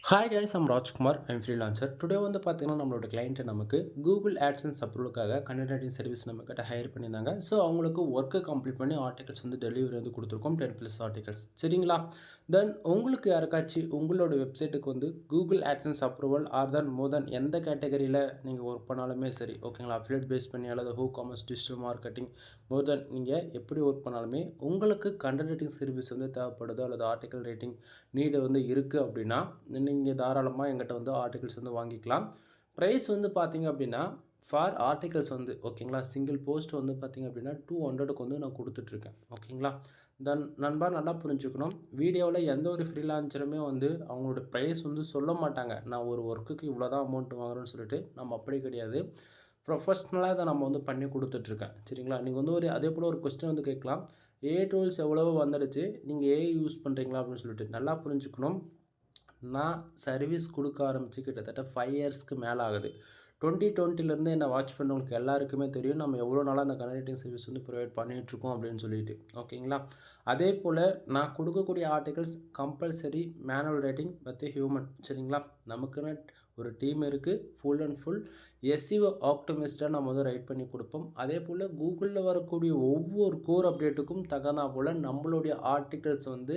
Hi guys, I'm Rajkumar. I'm freelancer. Today வந்து பார்த்தீங்கன்னா, நம்மளோட கிளையண்ட்டு நமக்கு கூகுள் ஆட்சன்ஸ் அப்ரூவலுக்காக கண்டென்ட் ரைட்டிங் சர்வீஸ் நம்மக்கிட்ட ஹையர் பண்ணியிருந்தாங்க. ஸோ, அவங்களுக்கு ஒர்க்கை கம்ப்ளீட் பண்ணி ஆர்டிகல்ஸ் வந்து டெலிவரி வந்து கொடுத்துருக்கோம். 10+ ஆர்டிகல்ஸ். சரிங்களா? தென் உங்களுக்கு யாருக்காச்சும் உங்களோட வெப்சைட்டுக்கு வந்து கூகுள் ஆட்சன்ஸ் அப்ரூவல் மோர் தென் எந்த கேட்டகரியில் நீங்கள் ஒர்க் பண்ணாலுமே சரி, ஓகேங்களா? அஃபிலியேட் பேஸ் பண்ணி அல்லது காமர்ஸ், டிஜிட்டல் மார்க்கெட்டிங், மோர் தென் நீங்கள் எப்படி ஒர்க் பண்ணாலுமே உங்களுக்கு கண்டென்ட் ரைட்டிங் சர்வீஸ் வந்து தேவைப்படுது அல்லது ஆர்டிகல் ரைட்டிங் நீடு வந்து இருக்குது அப்படின்னா, நீங்கள் தாராளமாக எங்கிட்ட வந்து ஆர்டிகல்ஸ் வந்து வாங்கிக்கலாம். ப்ரைஸ் வந்து பார்த்தீங்க அப்படின்னா, ஃபார் ஆர்டிகல்ஸ் வந்து ஓகேங்களா, சிங்கிள் போஸ்ட் வந்து பார்த்தீங்க அப்படின்னா 200க்கு வந்து நான் கொடுத்துட்ருக்கேன். ஓகேங்களா? தென் நண்பா நல்லா புரிஞ்சுக்கணும். வீடியோவில் எந்த ஒரு ஃப்ரீலான்சருமே வந்து அவங்களோட ப்ரைஸ் வந்து சொல்ல மாட்டாங்க. நான் ஒரு ஒர்க்குக்கு இவ்வளோ தான் அமௌண்ட் வாங்குறேன்னு சொல்லிட்டு. நம்ம அப்படி கிடையாது. ப்ரொஃபஷ்னலாக இதை நம்ம வந்து பண்ணி கொடுத்துட்ருக்கேன். சரிங்களா? நீங்கள் வந்து அதே போல் ஒரு கொஸ்டின் வந்து கேட்கலாம். ஏஐ டூல்ஸ் எவ்வளவோ வந்துடுச்சு. நீங்கள் ஏஐ யூஸ் பண்ணுறீங்களா அப்படின்னு சொல்லிட்டு. நல்லா புரிஞ்சுக்கணும். நான் சர்வீஸ் கொடுக்க ஆரம்பித்து கிட்டத்தட்ட 5 இயர்ஸ்க்கு மேலே ஆகுது. 2020லேருந்து என்னை வாட்ச் பண்ணவங்களுக்கு எல்லாருக்குமே தெரியும். நம்ம எவ்வளோ நாளாக அந்த கன்சல்டிங் சர்வீஸ் வந்து ப்ரொவைட் பண்ணிகிட்ருக்கோம் அப்படின்னு சொல்லிட்டு. ஓகேங்களா? அதே போல் நான் கொடுக்கக்கூடிய articles compulsory manual writing with human. சரிங்களா? நமக்குன்னு ஒரு டீம் இருக்குது. ஃபுல் அண்ட் ஃபுல் எஸ்இஓ ஆப்டிமிஸ்ட்டாக நம்ம வந்து ரைட் பண்ணி கொடுப்போம். அதே போல் கூகுளில் வரக்கூடிய ஒவ்வொரு கோர் அப்டேட்டுக்கும் தகுந்தா போல் நம்மளுடைய ஆர்டிகல்ஸ் வந்து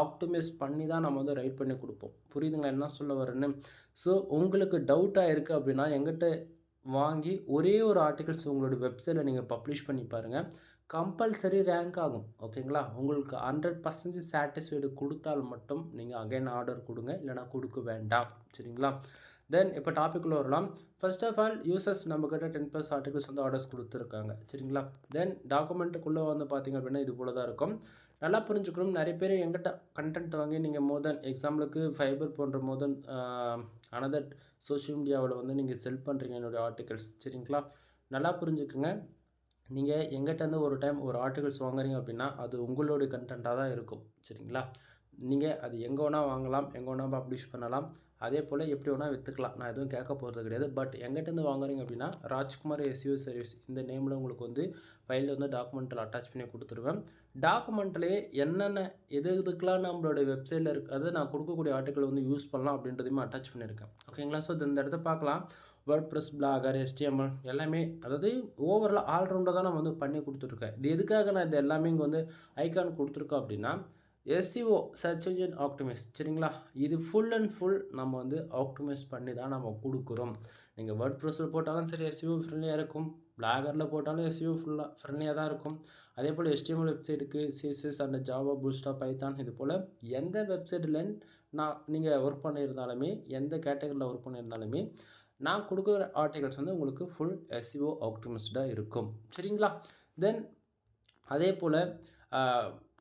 ஆப்டிமைஸ் பண்ணி தான் நம்ம வந்து ரைட் பண்ணி கொடுப்போம். புரியுதுங்களா என்ன சொல்ல வரேன்னு? ஸோ, உங்களுக்கு டவுட்டாக இருக்குது அப்படின்னா எங்கிட்ட வாங்கி ஒரே ஒரு ஆர்டிகல்ஸ் உங்களோட வெப்சைட்டில் நீங்கள் பப்ளிஷ் பண்ணி பாருங்கள். கம்பல்சரி ரேங்க் ஆகும். ஓகேங்களா? உங்களுக்கு 100% சாட்டிஸ்ஃபைடு கொடுத்தால் மட்டும் நீங்கள் அகைன் ஆர்டர் கொடுங்க. இல்லைனா கொடுக்க வேண்டாம். சரிங்களா? தென் இப்போ டாபிக்குள்ளே வரலாம். ஃபர்ஸ்ட் ஆஃப் ஆல் யூசர்ஸ் நம்மக்கிட்ட 10+ ஆர்டிகல்ஸ் வந்து ஆர்டர்ஸ் கொடுத்துருக்காங்க. சரிங்களா? தென் டாக்குமெண்ட்டுக்குள்ளே வந்து பார்த்திங்க அப்படின்னா இது போல தான் இருக்கும். நல்லா புரிஞ்சுக்கணும். நிறைய பேர் எங்கிட்ட கண்டென்ட் வாங்கி நீங்கள் மோர் தென் எக்ஸாம்பிளுக்கு ஃபைபர் போன்ற மோர் தென் அனதர் சோஷியல் மீடியாவில் வந்து நீங்கள் செல் பண்ணுறீங்க என்னுடைய ஆர்டிகல்ஸ். சரிங்களா? நல்லா புரிஞ்சுக்குங்க. நீங்கள் எங்கிட்டேருந்து ஒரு டைம் ஒரு ஆர்டிகல்ஸ் வாங்குறீங்க அப்படின்னா அது உங்களுடைய கண்டென்ட்டாக தான் இருக்கும். சரிங்களா? நீங்கள் அது எங்கே வேணால் வாங்கலாம், எங்கே வேணால் பப்ளிஷ் பண்ணலாம். அதே போல் எப்படி வேணால் விற்றுக்கலாம். நான் எதுவும் கேட்க போகிறது கிடையாது. பட் எங்கிட்டேருந்து வாங்குறீங்க அப்படின்னா ராஜ்குமார் எஸ்இஓ சர்வீஸ் இந்த நேமில் உங்களுக்கு வந்து ஃபைலில் வந்து டாக்குமெண்ட்டில் அட்டாச் பண்ணி கொடுத்துருவேன். டாக்குமெண்ட்லேயே என்னென்ன எதுக்கெலாம் நம்மளோட வெப்சைட்டில் அதாவது நான் கொடுக்கக்கூடிய ஆர்டிக்கல் வந்து யூஸ் பண்ணலாம் அப்படின்றதையுமே அட்டாச் பண்ணியிருக்கேன். ஓகேங்களா? ஸோ இந்த இடத்த பார்க்கலாம். வேர்ட்பிரஸ், பிளாகர், HTML எல்லாமே அதாவது ஓவரால் ஆல்ரவுண்டாக தான் நான் வந்து பண்ணி கொடுத்துட்ருக்கேன். இது எதுக்காக நான் இது எல்லாமே இங்கே வந்து ஐகான் கொடுத்துருக்கோம் அப்படின்னா எஸ்இஓ சர்ச் இன்ஜின் ஆப்டிமைஸ். சரிங்களா? இது ஃபுல் அண்ட் ஃபுல் நம்ம வந்து ஆப்டிமைஸ் பண்ணி தான் நம்ம கொடுக்குறோம். நீங்கள் வேர்ட்பிரஸில் போட்டாலும் சரி எஸ்இஓ ஃப்ரெண்ட்லியாக இருக்கும். பிளாகரில் போட்டாலும் எஸ்இஓ ஃபுல்லாக ஃப்ரெண்ட்லியாக தான் இருக்கும். அதே போல் HTML வெப்சைட்டுக்கு CSS and Java, bootstrap, Python இது போல் எந்த வெப்சைட்டில் நீங்கள் ஒர்க் பண்ணியிருந்தாலுமே எந்த கேட்டகரியில் ஒர்க் பண்ணியிருந்தாலுமே நான் கொடுக்குற ஆர்டிகல்ஸ் வந்து உங்களுக்கு ஃபுல் எஸ்இஓ ஆப்டிமைஸ்டாக இருக்கும். சரிங்களா? தென் அதே போல்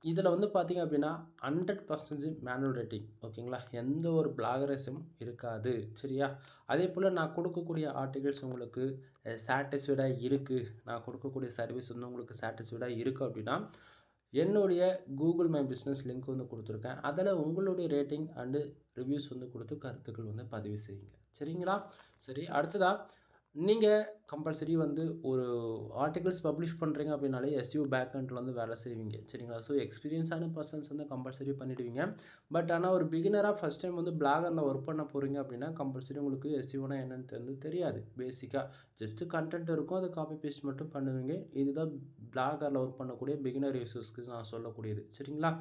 இதில் வந்து பார்த்திங்க அப்படின்னா 100% மேனுவல் ரைட்டிங். ஓகேங்களா? எந்த ஒரு பிளாகரிசம் இருக்காது. சரியா? அதே போல் நான் கொடுக்கக்கூடிய ஆர்டிகல்ஸ் உங்களுக்கு சாட்டிஸ்ஃபைடாக இருக்குது, நான் கொடுக்கக்கூடிய சர்வீஸ் வந்து உங்களுக்கு சாட்டிஸ்ஃபைடாக இருக்குது அப்படின்னா என்னுடைய கூகுள் மை பிஸ்னஸ் லிங்க் வந்து கொடுத்துருக்கேன். அதில் உங்களுடைய ரேட்டிங் அண்டு ரிவ்யூஸ் வந்து கொடுத்து கருத்துக்கள் வந்து பதிவு செய்யுங்க. சரிங்களா? சரி, அடுத்ததாக நீங்கள் கம்பல்சரி வந்து ஒரு ஆர்டிகல்ஸ் பப்ளிஷ் பண்ணுறீங்க அப்படின்னாலே எஸ்இஓ பேக்எண்டில் வந்து வேலை செய்வீங்க. சரிங்களா? ஸோ எக்ஸ்பீரியன்ஸான பர்சன்ஸ் வந்து கம்பல்சரி பண்ணிவிடுவீங்க. பட் ஆனால் ஒரு பிகினராக ஃபஸ்ட் டைம் வந்து பிளாகரில் ஒர்க் பண்ண போகிறீங்க அப்படின்னா கம்பல்சரி உங்களுக்கு எஸ்இஓனா என்னென்னு வந்து தெரியாது. பேசிக்காக ஜஸ்ட்டு கண்டென்ட் இருக்கும், அதை காப்பி பேஸ்ட் மட்டும் பண்ணுவீங்க. இதுதான் பிளாகரில் ஒர்க் பண்ணக்கூடிய பிகினர் யூசர்ஸ்க்கு நான் சொல்லக்கூடியது. சரிங்களா?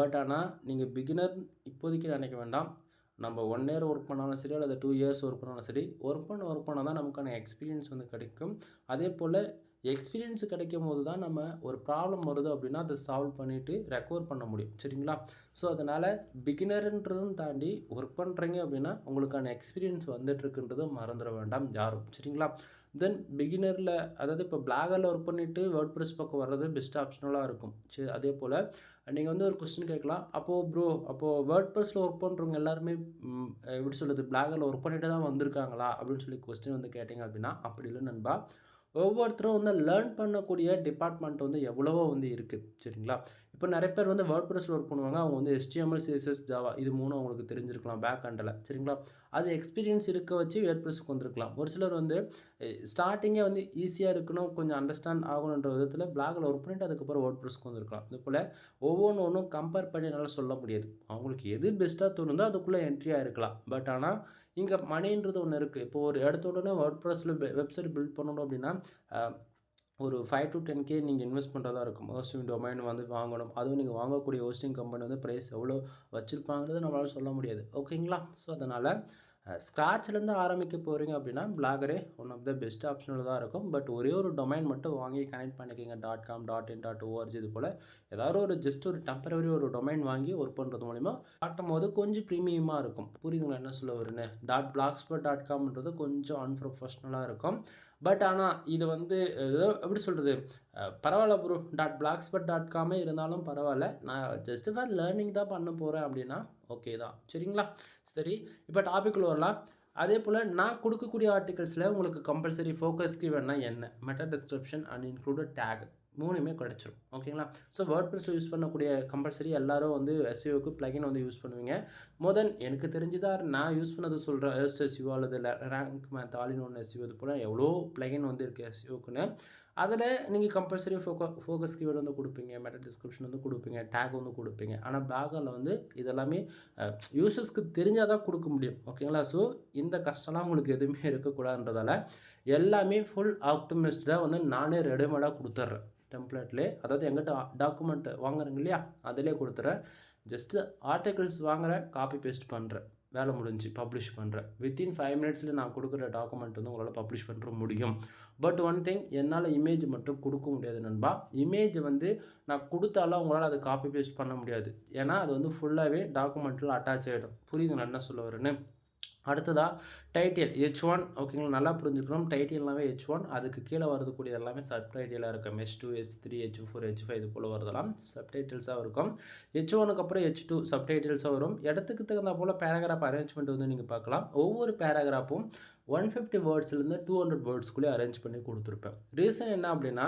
பட் ஆனால் நீங்கள் பிகினர் இப்போதைக்கு நினைக்க வேண்டாம். நம்ம 1 இயர் ஒர்க் பண்ணாலும் சரி அல்லது 2 இயர்ஸ் ஒர்க் பண்ணாலும் சரி, ஒர்க் பண்ணால் தான் நமக்கான எக்ஸ்பீரியன்ஸ் வந்து கிடைக்கும். அதே போல் எக்ஸ்பீரியன்ஸ் கிடைக்கும்போது தான் நம்ம ஒரு ப்ராப்ளம் வருது அப்படின்னா அதை சால்வ் பண்ணிவிட்டு ரெக்கவர் பண்ண முடியும். சரிங்களா? ஸோ அதனால் பிகினருன்றதும் தாண்டி ஒர்க் பண்ணுறீங்க அப்படின்னா உங்களுக்கான எக்ஸ்பீரியன்ஸ் வந்துட்டுருக்குன்றதை மறந்துட வேண்டாம் யாரும். சரிங்களா? தென் பிகினரில் அதாவது இப்போ பிளாகரில் ஒர்க் பண்ணிவிட்டு வேர்ட்பிரஸ் பக்கம் வர்றது பெஸ்ட் ஆப்ஷனலாக இருக்கும். சரி, அதே போல் நீங்கள் வந்து ஒரு கொஸ்டின் கேட்கலாம். அப்போது வேர்ட்பிரஸில் ஒர்க் பண்ணுறவங்க எல்லாருமே எப்படி சொல்கிறது, பிளாகரில் ஒர்க் பண்ணிட்டு தான் வந்திருக்காங்களா அப்படின்னு சொல்லி கொஸ்டின் வந்து கேட்டிங்க அப்படின்னா அப்படி இல்லை ஒவ்வொருத்தரும் வந்து லேர்ன் பண்ணக்கூடிய டிபார்ட்மெண்ட் வந்து எவ்வளவோ வந்து இருக்குது. சரிங்களா? இப்போ நிறைய பேர் வந்து வேர்ட்பிரஸ்ல ஒர்க் பண்ணுவாங்க. அவங்க வந்து HTML, CSS, ஜாவா இது 3ம் அவங்களுக்கு தெரிஞ்சிருக்கலாம் பேக் எண்டில. சரிங்களா? அது எக்ஸ்பீரியன்ஸ் இருக்க வச்சு வேர்ட்பிரஸ்க்கு வந்திருக்கலாம். ஒரு சிலர் வந்து ஸ்டார்ட்டிங்கே வந்து ஈஸியா இருக்கணும், கொஞ்சம் அண்டர்ஸ்டாண்ட் ஆகணுன்ற விதத்தில பிளாக்ல ஒர்க் பண்ணிட்டு அதுக்கப்புறம் வேர்ட்பிரஸ்க்கு வந்திருக்கலாம். இதுபோல ஒவ்வொன்னும் கம்பேர் பண்ணி என்னால சொல்ல முடியாது. அவங்களுக்கு எது பெஸ்ட்டா தோணுதோ அதுக்குள்ள என்ட்ரி ஆயிருக்கலாம். பட் ஆனா இங்க மணின்றது ஒண்ணு இருக்கு. இப்போ ஒரு எடுத்த உடனே வேர்ட்பிரஸ்ல வெப்சைட் பில்ட் பண்ணணும் அப்படின்னா, அ ஒரு 5 to 10K நீங்க இன்வெஸ்ட் பண்றதா இருக்கும். ஹோஸ்டிங் டொமைன் வந்து வாங்கணும். அதுவும் நீங்க வாங்கக்கூடிய ஹோஸ்டிங் கம்பெனி வந்து பிரைஸ் எவ்வளோ வச்சிருப்பாங்கன்றத நம்மளால சொல்ல முடியாது. ஓகேங்களா? ஸோ அதனால ஸ்க்ராட்ச்லேருந்து ஆரம்பிக்க போறீங்க அப்படின்னா, பிளாகரே ஒன் ஆஃப் த பெஸ்ட் ஆப்ஷனில் தான் இருக்கும். பட் ஒரே ஒரு டொமைன் மட்டும் வாங்கி கனெக்ட் பண்ணிக்கங்க. .com, .in, .org இது போல ஏதாவது ஒரு ஜஸ்ட் ஒரு டெம்பரரி ஒரு டொமைன் வாங்கி ஒர்க் பண்ணுறது மூலிமா காட்டும்போது கொஞ்சம் ப்ரீமியமாக இருக்கும். புரியுதுங்களா என்ன சொல்ல வருன்னு? .blogspot.comன்றது கொஞ்சம் அன்ப்ரொஃபஷ்னலாக இருக்கும். பட் ஆனால் இது வந்து ஏதோ எப்படி சொல்கிறது, பரவாயில்ல ப்ரோ .blogspot.com இருந்தாலும் பரவாயில்ல, நான் ஜஸ்ட் ஃபார் லேர்னிங் தான் பண்ண போகிறேன் அப்படின்னா ஓகே தான். சரிங்களா? சரி, இப்போ டாபிக்குள்ள வரலாம். அதே போல் நான் கொடுக்கக்கூடிய ஆர்டிகல்ஸில் உங்களுக்கு கம்பல்சரி ஃபோக்கஸ் கீவேர்ட்னா என்ன, meta description and included tag 3மே கிடச்சிரும். ஓகேங்களா? ஸோ வேர்ட்பிரஸ்ல யூஸ் பண்ணக்கூடிய கம்பல்சரி எல்லாரும் வந்து எஸ்இஓக்கு பிளகின் வந்து யூஸ் பண்ணுவீங்க. எனக்கு தெரிஞ்சுதான் நான் யூஸ் பண்ணது சொல்கிறேன். எர்ஸ்ட் எஸ்இஓ அல்லது rank math, all in one SEO இது போல் எவ்வளோ பிளகின் வந்து இருக்குது எஸ்இஓக்குன்னு. அதில் நீங்கள் கம்பல்சரி ஃபோக்கஸ் கீவேர்டு வந்து கொடுப்பீங்க, மெட்டா டிஸ்கிரிப்ஷன் வந்து கொடுப்பீங்க, டேக் வந்து கொடுப்பீங்க. ஆனால் பிளாகரில் வந்து இதெல்லாமே யூசர்ஸ்க்கு தெரிஞ்சால் தான் கொடுக்க முடியும். ஓகேங்களா? ஸோ இந்த கஷ்டம்லாம் உங்களுக்கு எதுவுமே இருக்கக்கூடாதுன்றதால எல்லாமே ஃபுல் ஆப்டிமைஸ்டாக வந்து நானே ரெடிமேடாக கொடுத்துட்றேன். டெம்ப்ளேட்லேயே, அதாவது எங்கிட்ட டாக்குமெண்ட் வாங்குறீங்க இல்லையா, அதிலே கொடுத்துட்றேன். ஜஸ்ட்டு ஆர்டிகல்ஸ் வாங்குகிறேன், காப்பி பேஸ்ட் பண்ணுறேன், வேலை முடிஞ்சு பப்ளிஷ் பண்ணுறேன். வித்தின் 5 மினிட்ஸில் நான் கொடுக்குற டாக்குமெண்ட் வந்து உங்களால் பப்ளிஷ் பண்ணுற முடியும். பட் ஒன் திங், என்னால் இமேஜ் மட்டும் கொடுக்க முடியாது நண்பா. இமேஜ் வந்து நான் கொடுத்தாலும் உங்களால் அதை காப்பி பேஸ்ட் பண்ண முடியாது. ஏன்னா அது வந்து ஃபுல்லாகவே டாக்குமெண்ட்டில் அட்டாச் ஆகிடும். புரியுதுங்களா என்ன சொல்ல வரேன்னு? அடுத்ததாக டைட்டில் H1. ஓகேங்களா? நல்லா புரிஞ்சுக்கணும். டைட்டில்னாவே H1, அதுக்கு கீழே வரதுக்கூடிய எல்லாமே சப் டைட்டிலாக இருக்கும். H2, H3, H4, H5 இது போல் வரதெல்லாம் சப் டைட்டில்ஸாக இருக்கும். H1க்கு அப்புறம் H2 சப் டைட்டில்ஸாக வரும். இடத்துக்கு தகுந்த போல் பேராகிராஃப் அரேஞ்ச்மெண்ட் வந்து நீங்கள் பார்க்கலாம். ஒவ்வொரு பேராகிராஃபும் 150 வேர்ட்ஸ்லேருந்து 200 வேர்ட்ஸ்குள்ளே அரேஞ்ச் பண்ணி கொடுத்துருப்பேன். ரீசன் என்ன அப்படின்னா,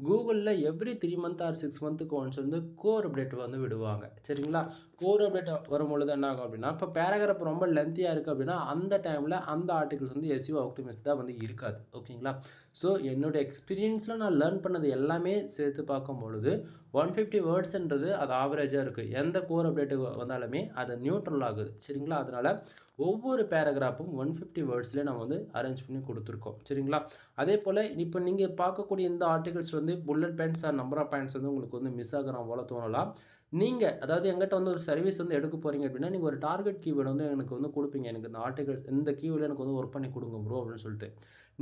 கூகுளில் எவ்ரி 3 மந்த் ஆர் 6 மந்த்துக்கு ஒன்ஸ் வந்து கோர் அப்டேட் வந்து விடுவாங்க. சரிங்களா? கோர் அப்டேட் வரும்பொழுது என்ன ஆகும் அப்படின்னா, இப்போ பேராகிராஃப் ரொம்ப லென்த்தியாக இருக்குது அப்படின்னா அந்த டைமில் அந்த ஆர்டிகல்ஸ் வந்து எஸ்இஓ ஆப்டிமைஸ்டாக வந்து இருக்காது. ஓகேங்களா? ஸோ என்னோடய எக்ஸ்பீரியன்ஸில் நான் லேர்ன் பண்ணது எல்லாமே சேர்த்து பார்க்கும் பொழுது 150 வேர்ட்ஸ்ன்றது அது ஆவரேஜாக இருக்குது. எந்த கோர் அப்டேட்டு வந்தாலுமே அது நியூட்ரல் ஆகுது. சரிங்களா? அதனால் ஒவ்வொரு பேராகிராஃபும் 150 வேர்ட்ஸ்லேயே நம்ம வந்து அரேஞ்ச் பண்ணி கொடுத்துருக்கோம். சரிங்களா? அதே போல் இப்போ நீங்கள் பார்க்கக்கூடிய இந்த ஆர்டிகல்ஸ் வந்து bullet points or number of points வந்து உங்களுக்கு வந்து மிஸ் ஆகிற போல தோணலாம். நீங்கள் அதாவது எங்கிட்ட வந்து ஒரு சர்வீஸ் வந்து எடுக்க போகிறீங்க அப்படின்னா, நீங்கள் ஒரு டார்கெட் கீவேர்டு வந்து எனக்கு வந்து கொடுப்பீங்க. எனக்கு இந்த ஆர்டிகல்ஸ் இந்த கீவேர்டில் எனக்கு வந்து ஒர்க் பண்ணி கொடுங்க ப்ரோ அப்படின்னு சொல்லிட்டு.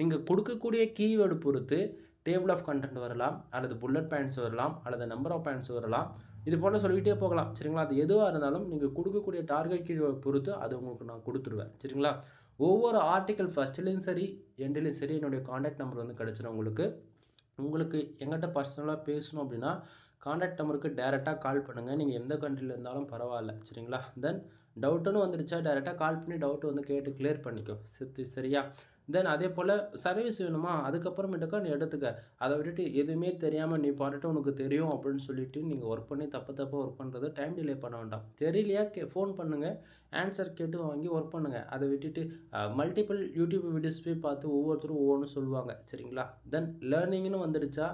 நீங்கள் கொடுக்கக்கூடிய கீவேர்டு பொறுத்து டேபிள் ஆஃப் கண்டென்ட் வரலாம், அல்லது புல்லட் பாயிண்ட்ஸ் வரலாம், அல்லது நம்பர் ஆஃப் பாயிண்ட்ஸ் வரலாம். இது போல் சொல்லிக்கிட்டே போகலாம். சரிங்களா? அது எதுவாக இருந்தாலும் நீங்கள் கொடுக்கக்கூடிய டார்கெட் கீவேர்டு பொறுத்து அது உங்களுக்கு நான் கொடுத்துருவேன். சரிங்களா? ஒவ்வொரு ஆர்டிக்கல் ஃபஸ்ட்லேயும் சரி எண்ட்லேயும் சரி என்னுடைய காண்டாக்ட் நம்பர் வந்து கிடச்சிடும் உங்களுக்கு. உங்களுக்கு எங்கிட்ட பர்சனலாக பேசணும் அப்படின்னா காண்டாக்ட் நம்பருக்கு டேரெக்டாக கால் பண்ணுங்கள். நீங்கள் எந்த கண்ட்ரியில் இருந்தாலும் பரவாயில்ல. சரிங்களா? தென் டவுட்டுன்னு வந்துடுச்சா டேரெக்டாக கால் பண்ணி டவுட்டு வந்து கேட்டு கிளியர் பண்ணிக்கோ. சரியா? தென் அதே போல் சர்வீஸ் வேணுமா, அதுக்கப்புறமேட்டுக்கா நீ எடுத்துக்க. அதை விட்டுட்டு எதுவுமே தெரியாமல் நீ பாட்டுட்டு உனக்கு தெரியும் அப்படின்னு சொல்லிட்டு நீங்கள் ஒர்க் பண்ணி தப்பாக ஒர்க் பண்ணுறது டைம் டிலே பண்ண வேண்டாம். தெரியலையா ஃபோன் பண்ணுங்கள், ஆன்சர் கேட்டு வாங்கி ஒர்க் பண்ணுங்கள். அதை விட்டுட்டு மல்டிபிள் யூடியூப் வீடியோஸ் போய் பார்த்து ஒவ்வொருத்தரும் ஒவ்வொன்றும் சொல்லுவாங்க. சரிங்களா? தென் லேர்னிங்னு வந்துடுச்சா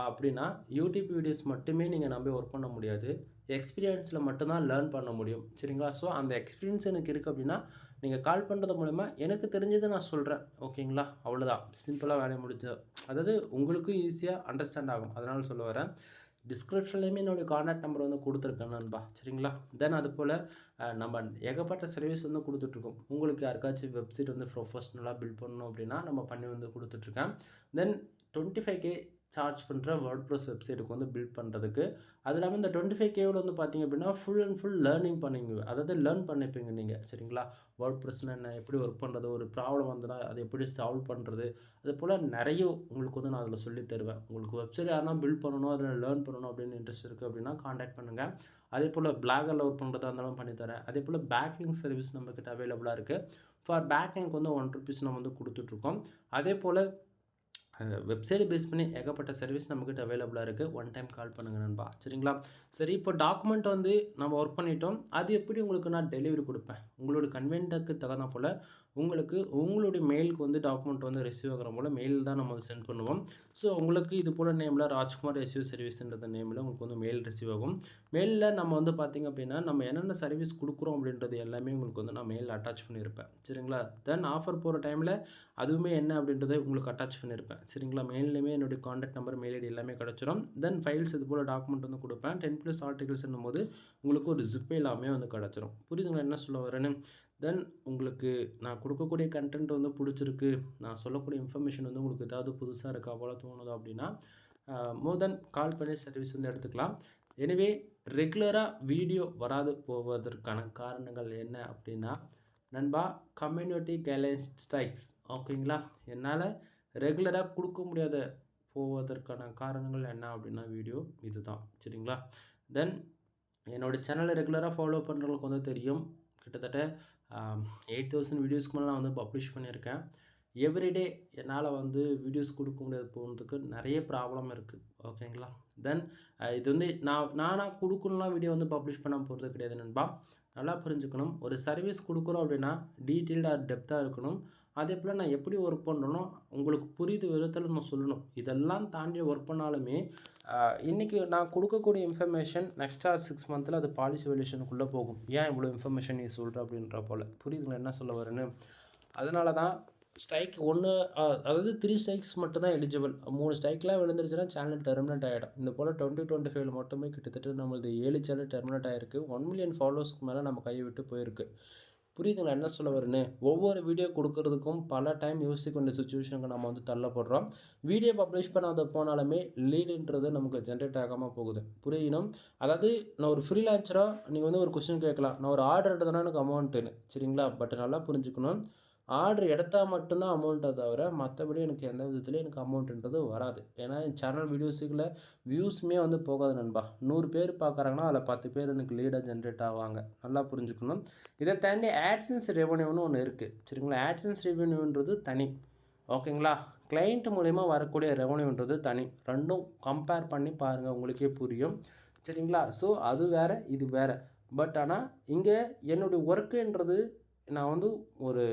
அப்படின்னா யூடியூப் வீடியோஸ் மட்டுமே நீங்கள் நம்பி ஒர்க் பண்ண முடியாது. எக்ஸ்பீரியன்ஸில் மட்டும்தான் லேர்ன் பண்ண முடியும். சரிங்களா? ஸோ அந்த எக்ஸ்பீரியன்ஸ் எனக்கு இருக்குது அப்படின்னா நீங்கள் கால் பண்ணுறது மூலிமா எனக்கு தெரிஞ்சதை நான் சொல்கிறேன். ஓகேங்களா? அவ்வளோதான், சிம்பிளாக வேலையை முடிஞ்சது. அதாவது உங்களுக்கும் ஈஸியாக அண்டர்ஸ்டாண்ட் ஆகும். அதனால் சொல்ல வரேன். டிஸ்கிரிப்ஷன்லேயுமே என்னுடைய காண்டாக்ட் நம்பர் வந்து கொடுத்துருக்கேன் நண்பா. சரிங்களா? தென் அது போல் நம்ம ஏகப்பட்ட சர்வீஸ் வந்து கொடுத்துட்ருக்கோம். உங்களுக்கு யாருக்காச்சும் வெப்சைட் வந்து ப்ரொஃபஷ்னலாக பில்ட் பண்ணணும் அப்படின்னா நம்ம பண்ணி வந்து கொடுத்துட்ருக்கேன். தென் 25K சார்ஜ் பண்ணுற வேர்ட்பிரஸ் வெப்சைட்டுக்கு வந்து பில்ட் பண்ணுறதுக்கு. அது இல்லாமல் இந்த 25Kவில் வந்து பார்த்தீங்க அப்படின்னா ஃபுல் அண்ட் ஃபுல் லேர்னிங் பண்ணிங்க. அதாவது லேர்ன் பண்ணிப்பீங்க நீங்கள். சரிங்களா? வேர்ட்பிரஸ்னா என்ன, எப்படி ஒர்க் பண்ணுறது, ஒரு ப்ராப்ளம் வந்துன்னா அதை எப்படி சால்வ் பண்ணுறது, அது போல் நிறைய உங்களுக்கு வந்து நான் அதில் சொல்லித் தருவேன். உங்களுக்கு வெப்சைட் யாருன்னா பில்ட் பண்ணணும், அதில் லேர்ன் பண்ணணும் அப்படின்னு இன்ட்ரெஸ்ட் இருக்குது அப்படின்னா காண்டாக்ட் பண்ணுங்கள். அதே போல் பிளாகரில் ஒர்க் பண்ணுறதா இருந்தாலும் பண்ணித்தரேன். அதே போல் பேக்லிங்க் சர்வீஸ் நம்மக்கிட்ட அவைலபிளாக இருக்குது. ஃபார் பேக்லிங்க் வந்து ₹1 நம்ம வந்து கொடுத்துட்ருக்கோம். அதே போல் வெப்சைட் பேஸ் பண்ணி ஏகப்பட்ட சர்வீஸ் நம்மக்கிட்ட அவைலபிளாக இருக்குது. ஒன் டைம் கால் பண்ணுங்க நண்பா. சரிங்களா? சரி, இப்போ டாக்குமெண்ட் வந்து நம்ம ஒர்க் பண்ணிட்டோம். அது எப்படி உங்களுக்கு நான் டெலிவரி கொடுப்பேன்? உங்களோட கன்வீனியன்ட்டுக்கு தகுந்தா போல் உங்களுக்கு உங்களுடைய மெயிலுக்கு வந்து டாக்குமெண்ட் வந்து ரிசீவ் ஆகிற போல் மெயில் தான் நம்ம வந்து சென்ட் பண்ணுவோம். ஸோ உங்களுக்கு இது போல் நேமில் ராஜ்குமார் எஸ்யூ சர்வீஸ்ன்ற நேமில் உங்களுக்கு வந்து மெயில் ரிசீவ் ஆகும். மெயிலில் நம்ம வந்து பார்த்திங்க அப்படின்னா நம்ம என்னென்ன சர்வீஸ் கொடுக்குறோம் அப்படின்றது எல்லாமே உங்களுக்கு வந்து நான் மெயில் அட்டாச் பண்ணியிருப்பேன். சரிங்களா? தென் ஆஃபர் போகிற டைமில் அதுவுமே என்ன அப்படின்றத உங்களுக்கு அட்டாச் பண்ணியிருப்பேன். சரிங்களா? மெயில்லையுமே என்னுடைய கான்டாக்ட் நம்பர், மெயில் ஐடி எல்லாமே கிடச்சிரும். தென் ஃபைல்ஸ் இது போல் டாக்குமெண்ட் வந்து கொடுப்பேன். 10+ ஆர்டிகல்ஸ்ன்னும் போது உங்களுக்கு ஒரு ஜிப் எல்லாமே வந்து கிடச்சிரும். புரியுதுங்களா என்ன சொல்ல வரேன்னு? தென் உங்களுக்கு நான் கொடுக்கக்கூடிய கண்டென்ட் வந்து பிடிச்சிருக்கு, நான் சொல்லக்கூடிய இன்ஃபர்மேஷன் வந்து உங்களுக்கு ஏதாவது புதுசாக இருக்கா போல் தோணுது அப்படின்னா மோர் தென் கால் பண்ணி சர்வீஸ் வந்து எடுத்துக்கலாம். எனவே ரெகுலராக வீடியோ வராது போவதற்கான காரணங்கள் என்ன அப்படின்னா நண்பா, கம்யூனிட்டி கைட்லைன்ஸ் ஸ்ட்ரைக்ஸ். ஓகேங்களா? என்னால் ரெகுலராக கொடுக்க முடியாத போவதற்கான காரணங்கள் என்ன அப்படின்னா வீடியோ இதுதான். சரிங்களா? தென் என்னோடய சேனலை ரெகுலராக ஃபாலோ பண்ணுறவங்களுக்கு வந்து தெரியும். கிட்டத்தட்ட 8000 வீடியோஸ்க்கு மேலே நான் வந்து பப்ளிஷ் பண்ணியிருக்கேன். எவ்ரிடே என்னால் வந்து வீடியோஸ் கொடுக்க முடியாது போகிறதுக்கு நிறைய ப்ராப்ளம் இருக்குது. ஓகேங்களா? தென் இது வந்து நானாக கொடுக்கணும்லாம் வீடியோ வந்து பப்ளிஷ் பண்ண போகிறது கிடையாது நண்பா. நல்லா புரிஞ்சுக்கணும். ஒரு சர்வீஸ் கொடுக்குறோம் அப்படின்னா டீட்டெயில்டாக டெப்த்தாக இருக்கணும். அதே போல் நான் எப்படி ஒர்க் பண்ணுறேனோ உங்களுக்கு புரியுது விதத்தில் நான் சொல்லணும். இதெல்லாம் தாண்டி ஒர்க் பண்ணாலுமே இன்றைக்கி நான் கொடுக்கக்கூடிய இன்ஃபர்மேஷன் நெக்ஸ்ட் 6 மந்த்தில் அது பாலிசி வேல்யூஷனுக்குள்ளே போகும். ஏன் இவ்வளோ இன்ஃபர்மேஷன் நீ சொல்கிற அப்படின்ற போல். புரியுதுங்களா என்ன சொல்ல வரேன்னு? அதனால தான் ஸ்ட்ரைக் 1 அதாவது 3 ஸ்ட்ரைக்ஸ் மட்டும் தான் எலிஜிபிள். 3 ஸ்ட்ரைக்லாம் விழுந்துருச்சுன்னா சேனல் டெர்மினேட் ஆகிடும். இந்த போல் 2025 மட்டுமே கிட்டத்தட்ட நம்மளது 7 சேனல் டெர்மினேட் ஆகிருக்கு. 1 மில்லியன் ஃபாலோவர்ஸ்க்கு மேலே நம்ம கையை விட்டு போயிருக்கு. புரியுதுங்களா என்ன சொல்ல வருன்னு? ஒவ்வொரு வீடியோ கொடுக்கறதுக்கும் பல டைம் யோசிக்க வேண்டிய சுச்சுவேஷனுக்கு நம்ம வந்து தள்ளப்படுறோம். வீடியோ பப்ளிஷ் பண்ணாத போனாலுமே லீடுன்றது நமக்கு ஜென்ரேட் ஆகாமல் போகுது. புரியணும். அதாவது நான் ஒரு ஃப்ரீலான்சராக நீங்கள் வந்து ஒரு கொஸ்டின் கேட்கலாம், நான் ஒரு ஆர்டர் எடுத்தேன்னா எனக்கு அமௌண்ட்டுன்னு. சரிங்களா? பட் நல்லா புரிஞ்சுக்கணும். ஆர்டர் எடுத்தால் மட்டும்தான் அமௌண்ட்டை தவிர மற்றபடி எனக்கு எந்த விதத்துலையும் எனக்கு அமௌண்ட்டுன்றது வராது. ஏன்னா என் சேனல் வீடியோஸுக்குள்ள வியூஸுமே வந்து போகாது நண்பா. 100 பேர் பார்க்குறாங்கன்னா அதில் 10 பேர் எனக்கு லீடாக ஜென்ரேட் ஆவாங்க. நல்லா புரிஞ்சுக்கணும். இதை தாண்டி ஆட்சன்ஸ் ரெவன்யூன்னு ஒன்று இருக்குது. சரிங்களா? ஆட்சன்ஸ் ரெவன்யூன்றது தனி. ஓகேங்களா? கிளைண்ட் மூலிமா வரக்கூடிய ரெவன்யூன்றது தனி. ரெண்டும் கம்பேர் பண்ணி பாருங்கள், உங்களுக்கே புரியும். சரிங்களா? ஸோ அது வேறு, இது வேறு. பட் ஆனால் இங்கே என்னுடைய ஒர்க்குன்றது நான் வந்து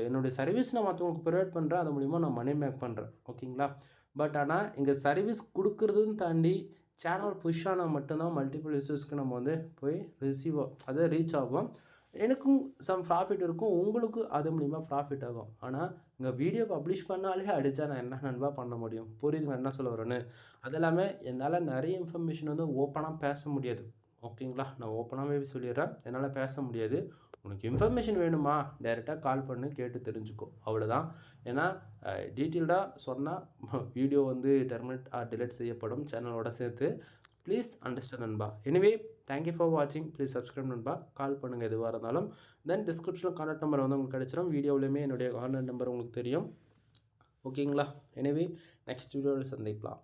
என்னுடைய சர்வீஸ் நான் மற்றவங்களுக்கு ப்ரொவைட் பண்ணுறேன். அது மூலிமா நான் மணி மேக் பண்ணுறேன். ஓகேங்களா? பட் ஆனால் இங்கே சர்வீஸ் கொடுக்குறதுன்னு தாண்டி சேனல் புஷ் ஆனால் மட்டும்தான் மல்டிபிள் யூசர்ஸ்க்கு நம்ம வந்து போய் அதாவது ரீச் ஆகும். எனக்கும் சம் ப்ராஃபிட் இருக்கும், உங்களுக்கு அது மூலிமா ப்ராஃபிட் ஆகும். ஆனால் இங்கே வீடியோ பப்ளிஷ் பண்ணாலே அடித்தா நான் என்ன நண்பா பண்ண முடியும்? புரியுதுங்க என்ன சொல்ல வரேன்னு? அது இல்லாமல் என்னால் நிறைய இன்ஃபர்மேஷன் வந்து ஓப்பனாக பேச முடியாது. ஓகேங்களா? நான் ஓப்பனாகவே சொல்லிடுறேன், என்னால் பேச முடியாது. உனக்கு இன்ஃபர்மேஷன் வேணுமா, டைரெக்டாக கால் பண்ணு, கேட்டு தெரிஞ்சுக்கோ, அவ்வளோதான். ஏன்னா டீட்டெயில்டாக சொன்னால் வீடியோ வந்து டெர்மினேட் டிலீட் செய்யப்படும் சேனலோட சேர்த்து. ப்ளீஸ் அண்டர்ஸ்டாண்ட் நண்பா. எனிவே தேங்க்யூ ஃபார் வாட்சிங். ப்ளீஸ் சப்ஸ்கிரைப் நண்பா. கால் பண்ணுங்கள் எதுவாக இருந்தாலும். தென் டிஸ்கிரிப்ஷனில் கான்டாக்ட் நம்பர் வந்து உங்களுக்கு கிடச்சிடும். வீடியோவிலையுமே என்னுடைய கான்டாக்ட் நம்பர் உங்களுக்கு தெரியும். ஓகேங்களா? எனிவே நெக்ஸ்ட் வீடியோவில் சந்திக்கலாம்.